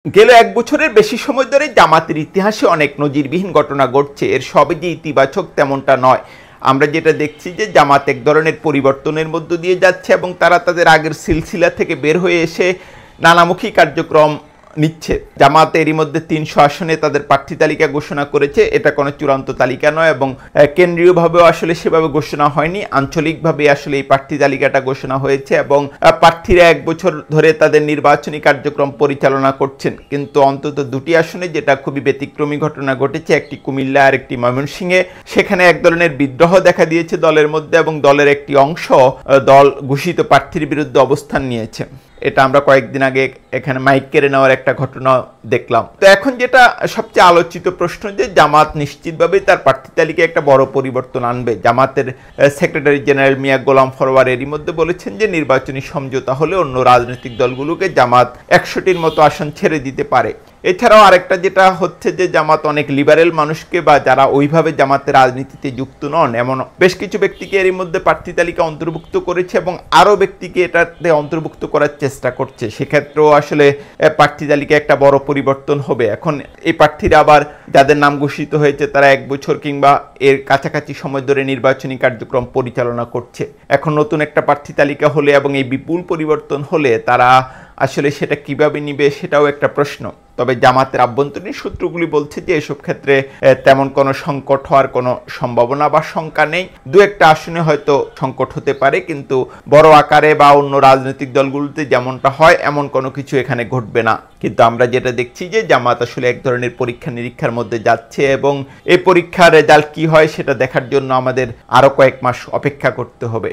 গেল এক বছরের বেশি সময় ধরে জামাতের ইতিহাসে অনেক নজিরবিহীন ঘটনা ঘটছে। এর সবই যে ইতিবাচক তেমনটা নয়। আমরা যেটা দেখছি যে জামাত এক ধরনের পরিবর্তনের মধ্য দিয়ে যাচ্ছে এবং তারা তাদের আগের সিলসিলা থেকে বের হয়ে এসে নানামুখী কার্যক্রম নিচ্ছে। জামাত এরই মধ্যে ৩০০ আসনে তাদের প্রার্থী তালিকা ঘোষণা করেছে। এটা কোনো চূড়ান্ত তালিকা নয় এবং কেন্দ্রীয়ভাবেও আসলে সেভাবে ঘোষণা হয়নি। আঞ্চলিকভাবে আসলে এই প্রার্থী তালিকাটা ঘোষণা হয়েছে এবং প্রার্থীরা এক বছর ধরে তাদের নির্বাচনী কার্যক্রম পরিচালনা করছেন। কিন্তু অন্তত দুটি আসনে যেটা খুবই ব্যতিক্রমী ঘটনা ঘটেছে, একটি কুমিল্লা আর একটি ময়মনসিংহে, সেখানে এক ধরনের বিদ্রোহ দেখা দিয়েছে দলের মধ্যে এবং দলের একটি অংশ দল ঘোষিত প্রার্থীর বিরুদ্ধে অবস্থান নিয়েছে। এটা আমরা কয়েকদিন আগে এখানে মাইক কেড়ে নেওয়ার একটা ঘটনা দেখলাম। তো এখন যেটা সবচেয়ে আলোচিত প্রশ্ন যে জামাত নিশ্চিতভাবে তার প্রার্থী তালিকায় একটা বড় পরিবর্তন আনবে। জামাতের সেক্রেটারি জেনারেল মিয়া গোলাম ফরওয়ার এরই মধ্যে বলেছেন যে নির্বাচনী সমঝোতা হলে অন্য রাজনৈতিক দলগুলোকে জামাত ১০০টির মতো আসন ছেড়ে দিতে পারে। এছাড়াও আরেকটা যেটা হচ্ছে যে জামাত অনেক লিবারেল মানুষকে বা যারা ওইভাবে জামাতের রাজনীতিতে যুক্ত নন এমন বেশ কিছু ব্যক্তিকে এরই মধ্যে প্রার্থী তালিকা অন্তর্ভুক্ত করেছে এবং আরও ব্যক্তিকে এটাতে অন্তর্ভুক্ত করার চেষ্টা করছে। সেক্ষেত্রেও আসলে প্রার্থী তালিকায় একটা বড় পরিবর্তন হবে। এখন এই প্রার্থীরা আবার যাদের নাম ঘোষিত হয়েছে তারা এক বছর কিংবা এর কাছাকাছি সময় ধরে নির্বাচনী কার্যক্রম পরিচালনা করছে। এখন নতুন একটা প্রার্থী তালিকা হলে এবং এই বিপুল পরিবর্তন হলে তারা আসলে সেটা কিভাবে নিবে সেটাও একটা প্রশ্ন। তবে জামাতের আভ্যন্তরীণ সূত্রগুলি বলছে যে এসব ক্ষেত্রে তেমন কোনো সংকট হওয়ার কোনো সম্ভাবনা বা শঙ্কা নেই। দু একটা আসনে হয়তো সংকট হতে পারে, কিন্তু বড় আকারে বা অন্য রাজনৈতিক দলগুলোতে যেমনটা হয় এমন কোনো কিছু এখানে ঘটবে না। কিন্তু আমরা যেটা দেখছি যে জামাত আসলে এক ধরনের পরীক্ষা নিরীক্ষার মধ্যে যাচ্ছে এবং এই পরীক্ষার রেজাল্ট কি হয় সেটা দেখার জন্য আমাদের আরো কয়েক মাস অপেক্ষা করতে হবে।